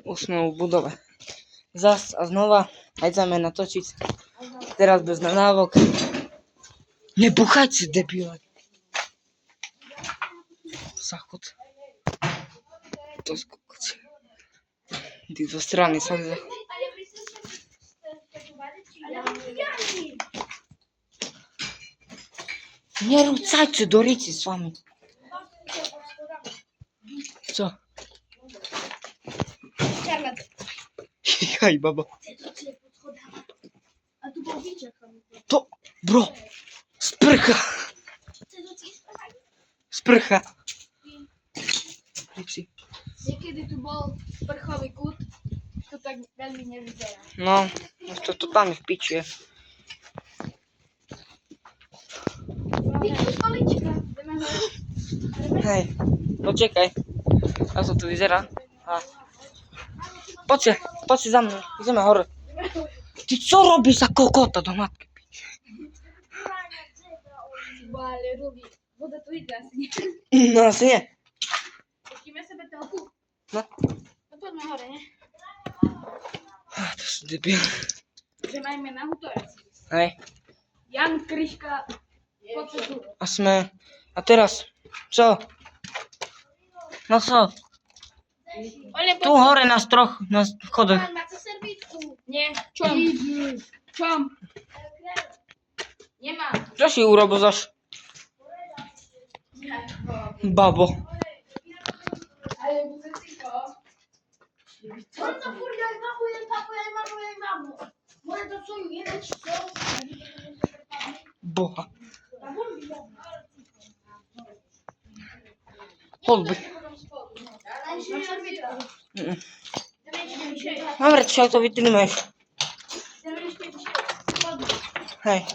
Usnął budowę. Zas, a znowu chcemy natoczyć. Teraz bez nanawok. Nie buchajcie, debile. Zachód. To skokać. Ty do strony sobie. Nie rucajcie do rycy z wami. Co? Hej, baba. To, bro. Sprycha. Sprycha. Niekiedy tu był parchowy kut, to tak veľmi nevyzerá. No, to tam w picie. Hej, poczekaj. A co tu wyzera? A. Chodźcie za mną. Idziemy chory. Ty co robisz za kokota do matki? Ale robi, woda tu idzie. No, asi nie. Pustíme sobie toho tu. No. No poďme hore, nie? To sú debil. Že majme na hutore. Hej. Jan Kryška, poď sa tu. A teraz, co? No co? Tu hore na stroch, na schodach. Máte servítku? Nie. Čom? Čom? Nemám. Co si urobił zaś? Babo. Ale budzę cicho. Co to kurwa, mamu. Może to co, jeden czy co? Boha. Chodźby. Dobra, dzisiaj to wytniesz. Hej.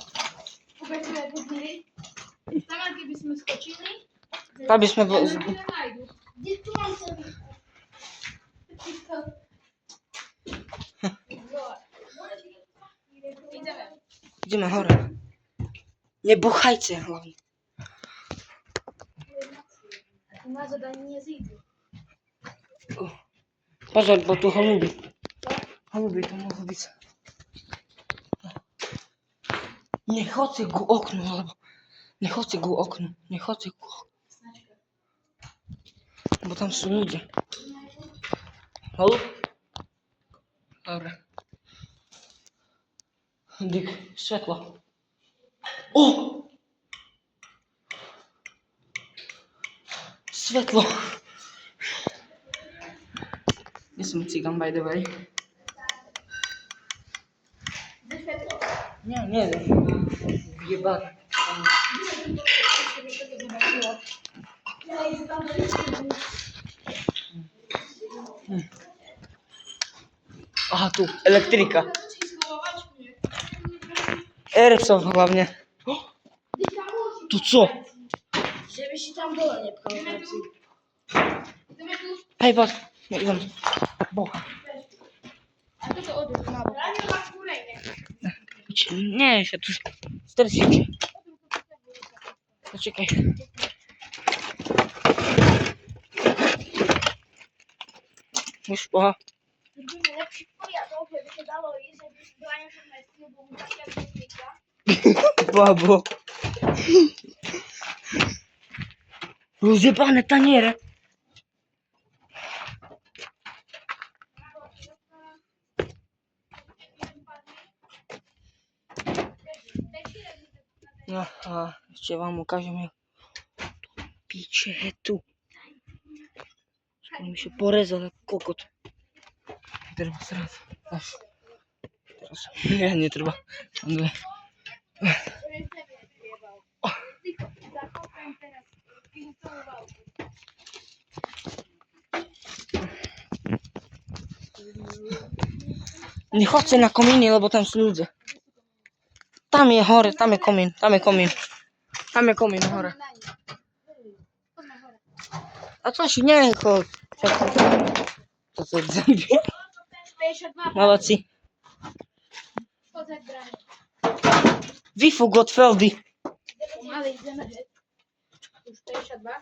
Tam jakbyśmy skoczyli. Tam byśmy... Gdzie tu mam sobie? Idziemy. Idziemy chore. Nie buchajcie, hlavne. Na zadanie nie zejdę. Pozor, bo tu holubi. Holubi to mogą być. Nie chodźcie ku oknu, albo... Nie chodźcie ku oknu. Nie chodźcie ku oknu. Bo tam są ludzie. Halo? Dobra. Dyk, światło. O! Światło. Jestem cygan, by the way. Nie. Wjebany. Aha, tu, elektryka. Ericsson hlavne. Tu co? Żeby się tam było nie pchał. Hej, patrz. Nie, idę. Boha. A to to odwróć na bok. Nie, się tu stresuję. Poczekaj. Już boha. Zrobimy lepszy pojazd, żeby się dało i żeby branie się na stylu, bo mu tak jak zwykle. Babo. Rozjebane taniere. Aha, jeszcze wam ukażę picie tu. On mi się porezał jak kokot. Teraz. Nie trzeba. Nie chodźcie na kominie, bo tam są ludzie. Tam jest chory, tam jest komin. Tam jest komin chory. A coś nie chodź. To co zębie? Молодці. Wi-Fi Gottfeldi. Ale idziemy. Już 52.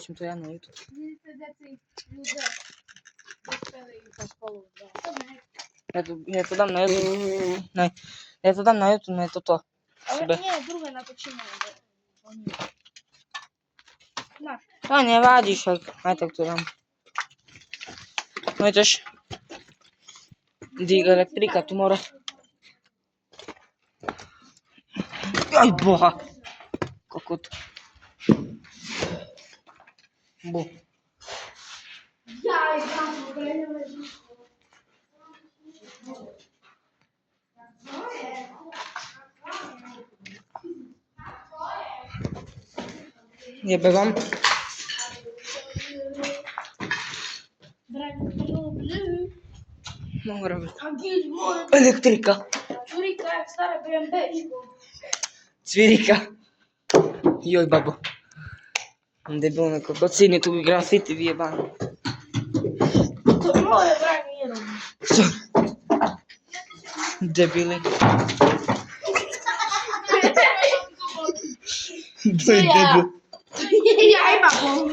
Wrzucim to ja na YouTube. Ja to dam na YouTube. Ja to dam na YouTube, no to. Ale Sobie. nie, drugie natočíme. Máš. No nevadí však, aj tak to dám. No i też dig elektryka tu more. Aj boha. Kokot. Bu. Jaj, tam w ogóle nie leży. Jebę wam. Mogę robić. A gdzieś było Elektryka. czurika jak stare bębeczko. Cvirika. Joj babo. Debilne kokociny, tu grafity wyjebane. To moje branie nie robi. Co? Debily. Debil. Jaj, babo.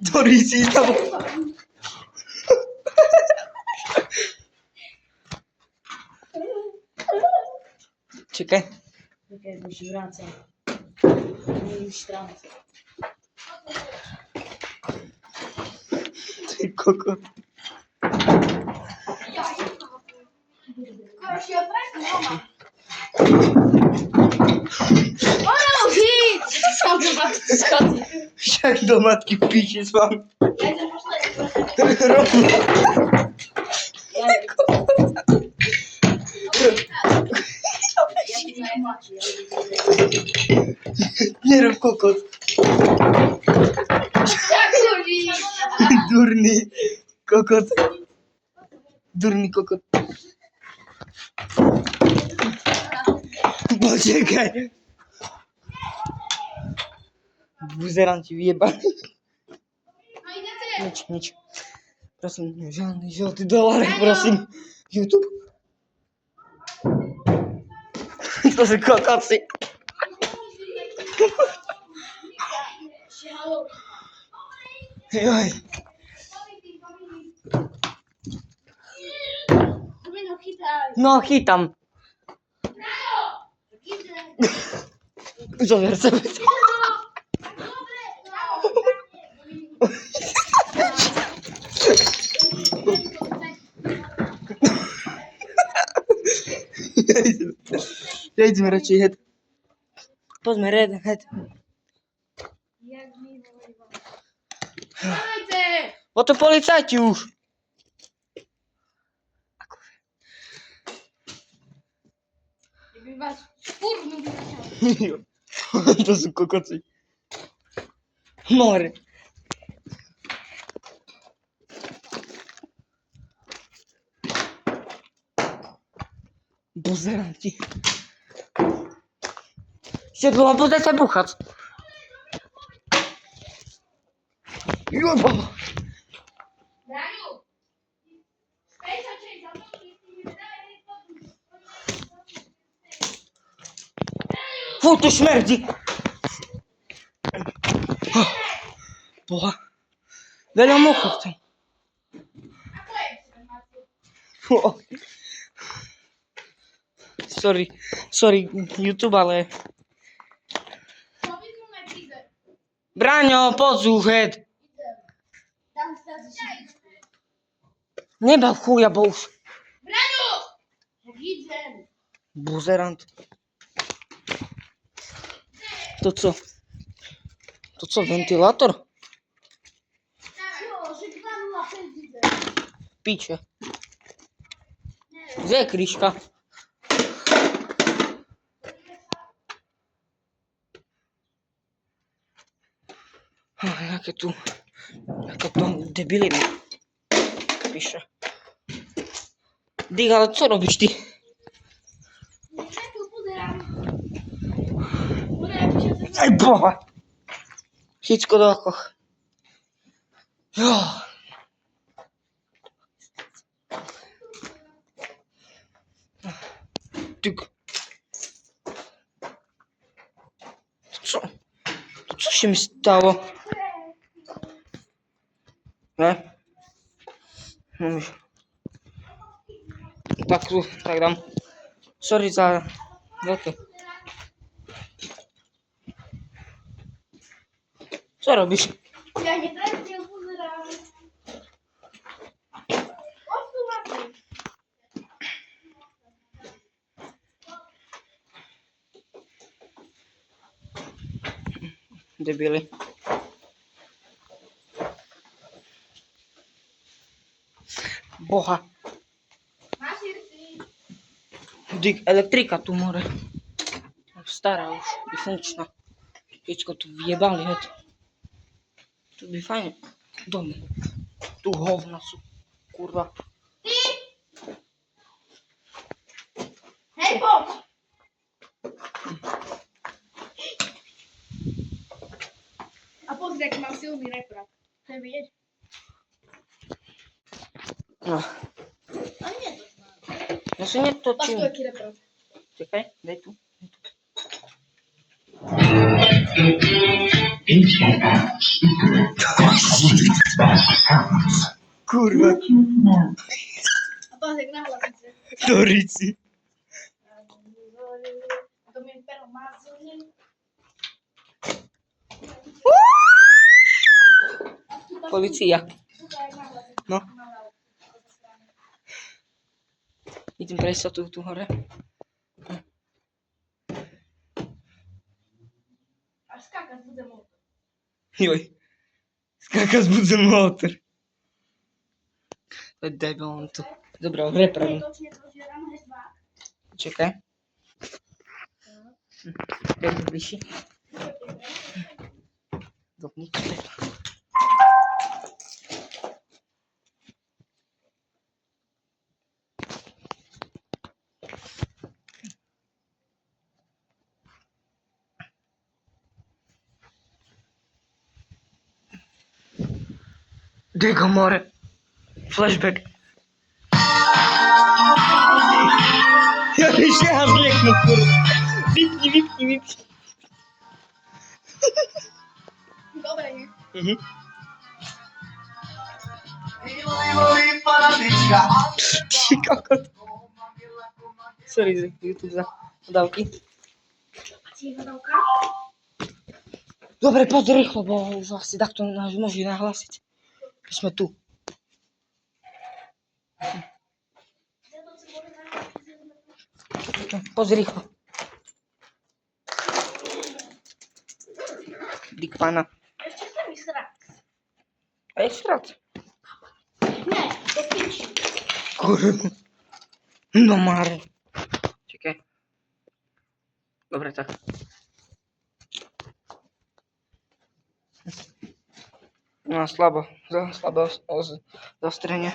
Dorisi tam. Czekaj. Czekaj, bo się wraca. Nie już tracę. Ty kokot. Skoro się odwraca, mama. O, hit! Sam chyba schodzi. Jak do matki w picie z wami. Ja idę poszleć. Jaki najmłodszy. Nie rób kokot. Jak chodzi? Durny kokot. Durny kokot. Poczekaj. Buzeran ci wyjebany. No i na ty. Nic. Proszę, złoty dolarek, proszę. YouTube. To są kokocy. Joj. No hitam. Co wiercę? Jedziemy raczej head. Pozmy red head. Bo to policajci już. Jakby was szpurnął. To są kokocy. Mory. Buzeranci. Siedlo, budę se buchać. Jo, baba. Daniu! Pejsa cię za to i nie daje Fu, to śmierdzi. Boha. Wiele muchów tam. O. Sorry, YouTube, ale... Powiedz mu na widzę. Branio, posłuchaj. Tam stać się. Nie baw chuja, bo już... Braniu! Widzę. Buzerant. To co? To co, wentylator? Jo, żegnam łapę widzę. Picie. Gdzie Kryśka? Jakie tu debile mi pisze. Diga, ale co robisz ty? Aj Boha! Wszystko do oko. Jo. Tyk. Co? Co się mi stało? Nie? Mówisz. Tak, tu, tak dam. Sorry za wielkie. Co robisz? Ja nie trafię uzra. O, tu masz. Debili. Boha. Masz Irsi. Dik elektryka tu more. Stara już i funkczna. Dziecko tu wjebali, het. Tu by fajnie. Domy. Tu chowna su. Kurwa. Hej, chodź. A pozdrów, jak mam silny reprak. Chcę wiedzieć? No. A nie, to znam. Znaczy nie to Patrz ci... tu, jaki reprak. Czekaj, daj tu. Kurwa. A patrz, jak nahlas widzę. To Rici. A to mnie pero mazuje. Policja. Tutaj jak nahlas. No. Idem presto tu hore. Aż skaka z budzem motor. Joj. Skaka zbudzę motor. To debil on tu. Dobra, reprem. To nie rozbieramy, jest dwa. Czekaj. Jak wisi. Dopnij tutaj. Dygo more. Flashback. Ja się aż leknę, kurwa. Wipnij. Dobre, nie? Mhm. Psi kokot. Sorry za YouTube za dałki. A ci gadałka? Dobre, poď rýchlo, bo už asi takto nás môže nahlásiť. Keď sme tu. Poď rýchlo. Dik pana. Jeszcze chcę mi srak. A jest raz. Nie, to pić. Kurwa. No mary. Czekaj. Dobra, tak. No słabo. Słabe zaostrzenie.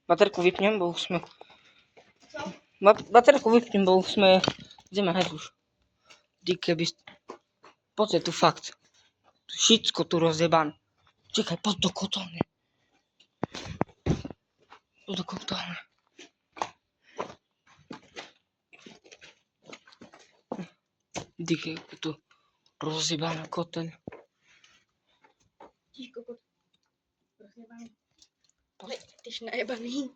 Baterku wypniem, bo już my... Co? Baterku wypniem, bo już my... Gdzie ma już? Dikke byst... Po co tu fakt? Tu wszystko tu rozjebane. Czekaj, pod do kotony. Pod do kotony. Dikke tu rozjebane kotel. Dziś kokot. Rozjebany. Tyś najebany.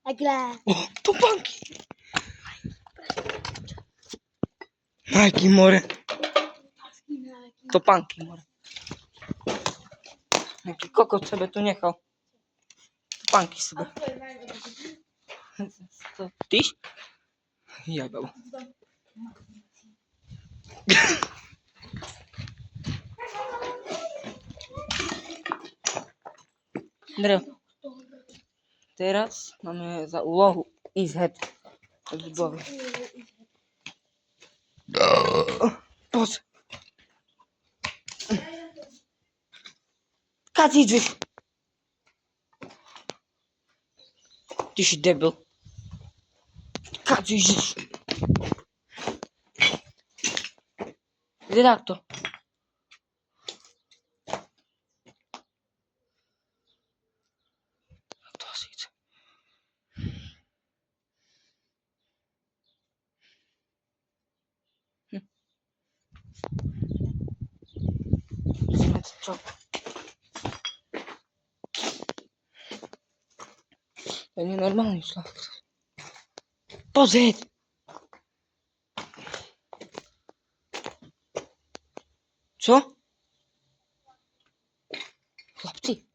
Agla. O, to banki! Nike more. To panki more. Jaki kokot sobie tu niechał. To panki sobie. Co? Tyś? Jebał. Dobra. Teraz mamy za úlohu ísť het od budovy. Poď. Kad ideš? Ty si debil. Kad ideš? Kde takto? Co? To nienormalny szlak. Pożyd! Co? Chłopcy.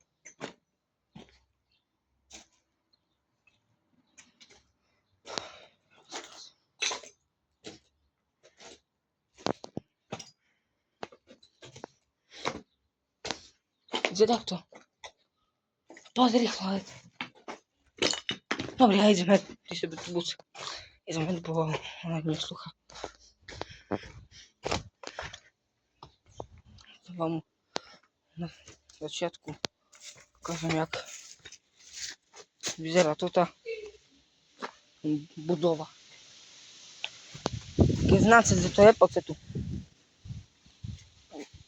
Gdzie tak to? Pozdri chłopcy. Dobra, ja idziemy. Ty sobie tu bucz. Idziemy, bo ona nie słucha. To wam na siatku pokażę, jak wygląda tutaj budowa. Jakie znaczy, że to jest po co tu.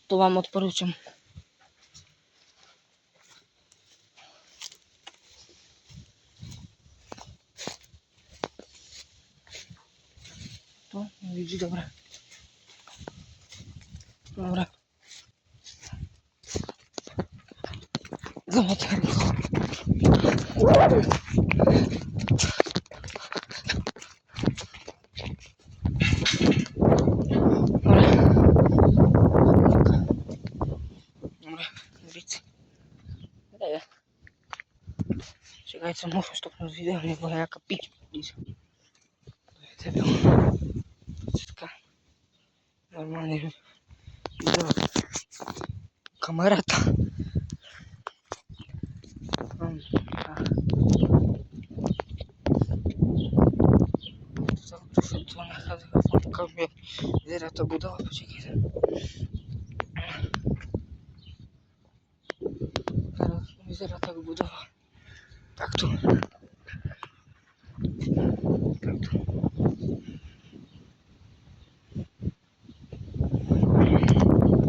To wam odporuczam. To widzi, dobra. Dobra. Zobacz. Dobra, widzicie. Daję. Czekajcie, muszę stopnąć wideo, nie wolę jaka pić. To było. Wszystko. Normalnie. Wideo. Kamerata. Zapraszam na telefonie. Zaraz to budowa, poczekaj. Zaraz tak budowa. Tak tu.